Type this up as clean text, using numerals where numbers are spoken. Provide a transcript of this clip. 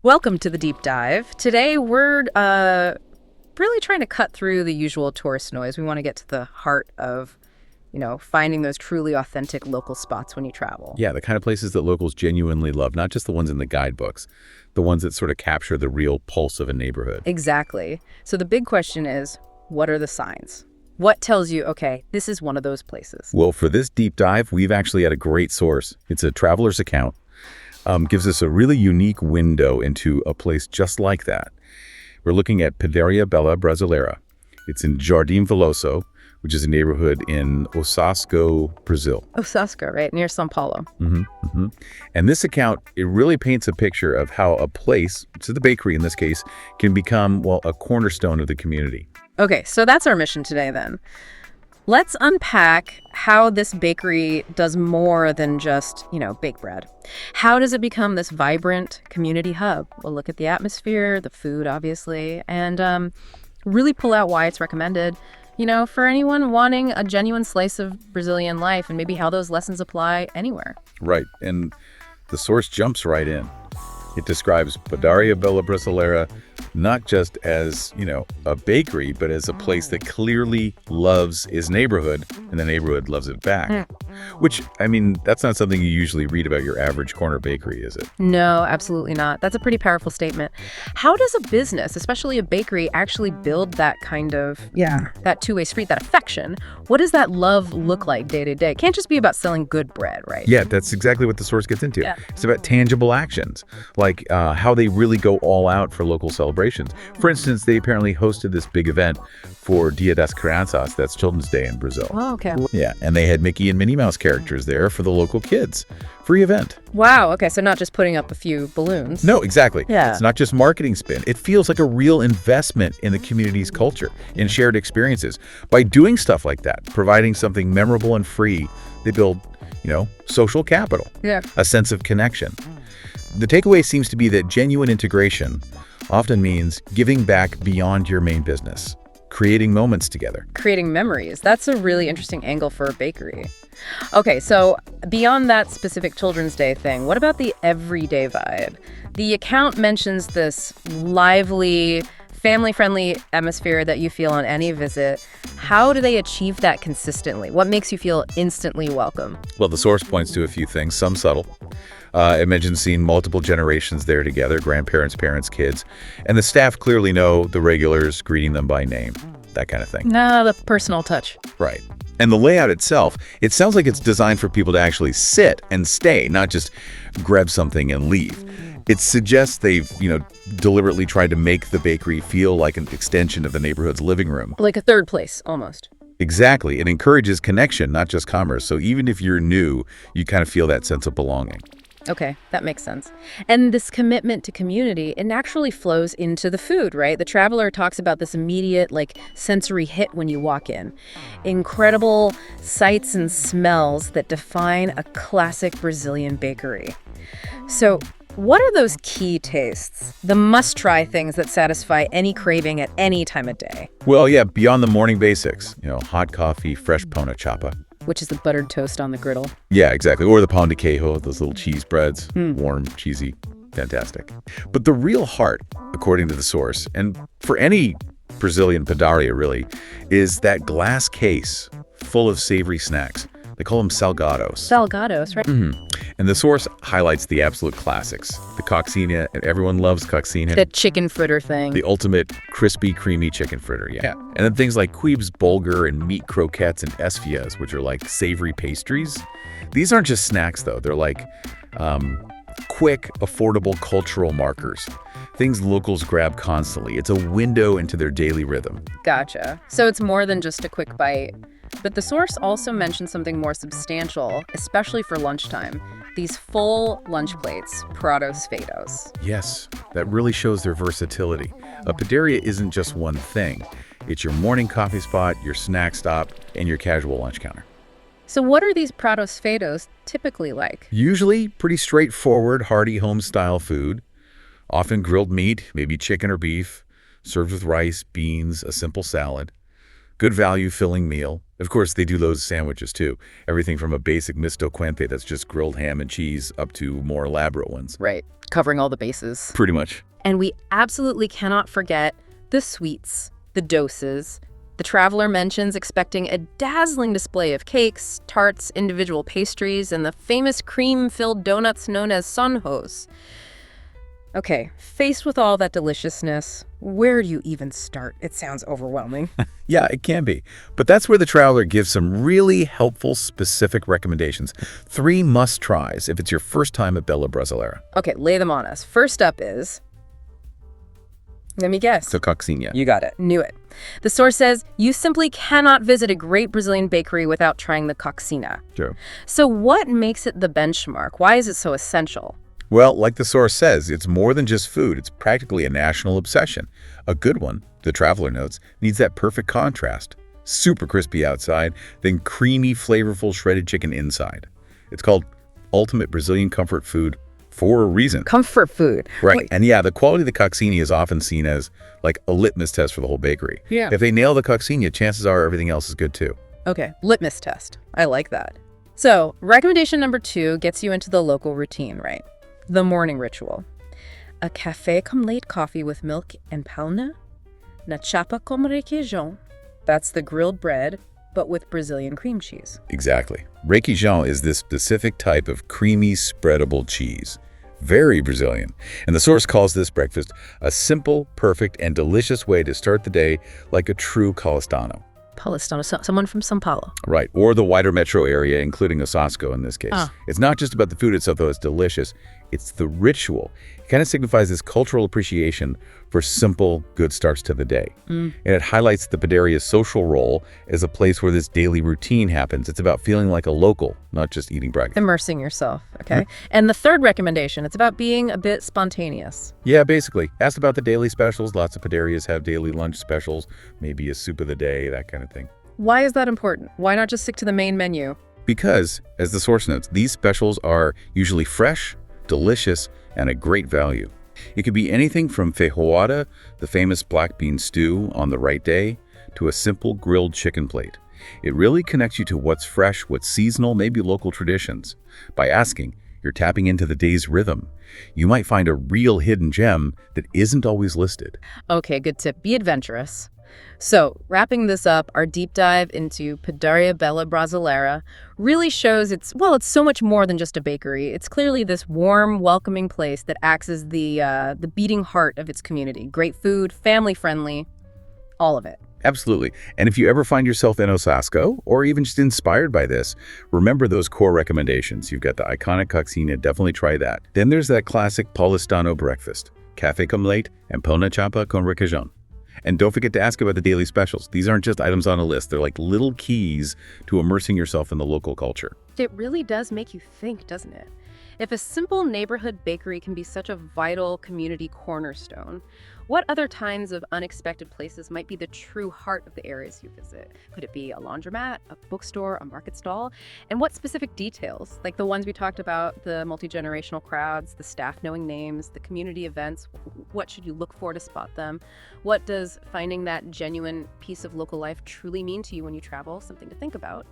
Welcome to the deep dive. Today we're really trying to cut through the usual tourist noise. We want to get to the heart of, finding those truly authentic local spots when you travel. Yeah, the kind of places that locals genuinely love, not just the ones in the guidebooks, the ones that sort of capture the real pulse of a neighborhood. Exactly. So the big question is, what are the signs? What tells you, okay, this is one of those places? Well, for this deep dive, we've actually had a great source. It's a traveler's account. Gives us a really unique window into a place just like that. We're looking at Padaria Bella Brasileira. It's in Jardim Veloso, which is a neighborhood in Osasco, Brazil. Osasco, right? Near São Paulo. And this account, it really paints a picture of how a place, so the bakery in this case, can become, well, a cornerstone of the community. Okay, so that's our mission today then. Let's unpack how this bakery does more than just, bake bread. How does it become this vibrant community hub? We'll look at the atmosphere, the food, obviously, and really pull out why it's recommended, for anyone wanting a genuine slice of Brazilian life and maybe how those lessons apply anywhere. Right, and the source jumps right in. It describes Padaria Bella Brasileira not just as, a bakery, but as a place that clearly loves its neighborhood, and the neighborhood loves it back. Which, that's not something you usually read about your average corner bakery, is it? No, absolutely not. That's a pretty powerful statement. How does a business, especially a bakery, actually build that kind of, that two-way street, that affection? What does that love look like day to day? It can't just be about selling good bread, right? Yeah, that's exactly what the source gets into. Yeah. It's about tangible actions, like how they really go all out for local celebrations. For instance, they apparently hosted this big event for Dia das Crianças, that's Children's Day in Brazil. Oh, okay. Yeah, and they had Mickey and Minnie Mouse characters there for the local kids. Free event. Wow, okay, so not just putting up a few balloons. No, exactly. Yeah. It's not just marketing spin. It feels like a real investment in the community's culture, in shared experiences. By doing stuff like that, providing something memorable and free, they build, social capital, a sense of connection. The takeaway seems to be that genuine integration often means giving back beyond your main business, creating moments together. Creating memories. That's a really interesting angle for a bakery. Okay, so beyond that specific Children's Day thing, what about the everyday vibe? The account mentions this lively, family-friendly atmosphere that you feel on any visit. How do they achieve that consistently? What makes you feel instantly welcome? Well, the source points to a few things, some subtle. It mentions seeing multiple generations there together, grandparents, parents, kids. And the staff clearly know the regulars, greeting them by name, that kind of thing. No, the personal touch. Right. And the layout itself, it sounds like it's designed for people to actually sit and stay, not just grab something and leave. It suggests they've, deliberately tried to make the bakery feel like an extension of the neighborhood's living room. Like a third place, almost. Exactly. It encourages connection, not just commerce. So even if you're new, you kind of feel that sense of belonging. Okay, that makes sense. And this commitment to community, it naturally flows into the food, right? The traveler talks about this immediate, sensory hit when you walk in. Incredible sights and smells that define a classic Brazilian bakery. So, what are those key tastes? The must-try things that satisfy any craving at any time of day? Well, yeah, beyond the morning basics, hot coffee, fresh pão na chapa. Which is the buttered toast on the griddle. Yeah, exactly. Or the pão de queijo, those little cheese breads, warm, cheesy, fantastic. But the real heart, according to the source, and for any Brazilian padaria really, is that glass case full of savory snacks. They call them salgados. Salgados, right? And the source highlights the absolute classics. The COXINHA, and everyone loves COXINHA. That chicken fritter thing. The ultimate crispy, creamy chicken fritter, yeah. And then things like quibes bulgur and meat croquettes and esfias, which are like savory pastries. These aren't just snacks, though. They're like quick, affordable cultural markers. Things locals grab constantly. It's a window into their daily rhythm. Gotcha. So it's more than just a quick bite. But the source also mentions something more substantial, especially for lunchtime. These full lunch plates, pratos feitos. Yes, that really shows their versatility. A padaria isn't just one thing. It's your morning coffee spot, your snack stop, and your casual lunch counter. So what are these pratos feitos typically like? Usually pretty straightforward, hearty home-style food. Often grilled meat, maybe chicken or beef, served with rice, beans, a simple salad. Good value filling meal. Of course, they do those sandwiches too. Everything from a basic misto quente that's just grilled ham and cheese up to more elaborate ones. Right. Covering all the bases. Pretty much. And we absolutely cannot forget the sweets, the doses. The traveler mentions expecting a dazzling display of cakes, tarts, individual pastries, and the famous cream-filled donuts known as sonhos. Okay, faced with all that deliciousness, where do you even start? It sounds overwhelming. Yeah, it can be. But that's where the traveler gives some really helpful, specific recommendations. 3 must-tries if it's your first time at Bella Brasileira. Okay, lay them on us. First up is... Let me guess. So COXINHA. You got it. Knew it. The source says you simply cannot visit a great Brazilian bakery without trying the COXINHA. True. So what makes it the benchmark? Why is it so essential? Well, like the source says, it's more than just food. It's practically a national obsession. A good one, the traveler notes, needs that perfect contrast. Super crispy outside, then creamy, flavorful shredded chicken inside. It's called ultimate Brazilian comfort food for a reason. Comfort food. Right. Wait. And yeah, the quality of the COXINHA is often seen as like a litmus test for the whole bakery. Yeah. If they nail the COXINHA, chances are everything else is good too. Okay, litmus test. I like that. So, recommendation number 2 gets you into the local routine, right? The morning ritual. A café com leite coffee with milk and palna. Na chapa com requeijão. That's the grilled bread, but with Brazilian cream cheese. Exactly. Requeijão is this specific type of creamy, spreadable cheese. Very Brazilian. And the source calls this breakfast a simple, perfect, and delicious way to start the day like a true Paulistano. Paulistano, someone from São Paulo. Right, or the wider metro area, including Osasco in this case. It's not just about the food itself, though it's delicious. It's the ritual. It kind of signifies this cultural appreciation for simple, good starts to the day. And it highlights the Padaria's social role as a place where this daily routine happens. It's about feeling like a local, not just eating breakfast. Immersing yourself, okay? And the third recommendation, it's about being a bit spontaneous. Yeah, basically. Asked about the daily specials. Lots of Padarias have daily lunch specials, maybe a soup of the day, that kind of thing. Why is that important? Why not just stick to the main menu? Because, as the source notes, these specials are usually fresh, delicious, and a great value. It could be anything from feijoada, the famous black bean stew on the right day, to a simple grilled chicken plate. It really connects you to what's fresh, what's seasonal, maybe local traditions. By asking, you're tapping into the day's rhythm. You might find a real hidden gem that isn't always listed. Okay, good tip. Be adventurous. So, wrapping this up, our deep dive into Padaria Bella Brasileira really shows it's so much more than just a bakery. It's clearly this warm, welcoming place that acts as the beating heart of its community. Great food, family-friendly, all of it. Absolutely. And if you ever find yourself in Osasco, or even just inspired by this, remember those core recommendations. You've got the iconic COXINHA, definitely try that. Then there's that classic Paulistano breakfast, café com leite and pão na chapa com requeijão. And don't forget to ask about the daily specials. These aren't just items on a list. They're like little keys to immersing yourself in the local culture. It really does make you think, doesn't it? If a simple neighborhood bakery can be such a vital community cornerstone, what other kinds of unexpected places might be the true heart of the areas you visit? Could it be a laundromat, a bookstore, a market stall? And what specific details, like the ones we talked about, the multi-generational crowds, the staff knowing names, the community events, what should you look for to spot them? What does finding that genuine piece of local life truly mean to you when you travel? Something to think about.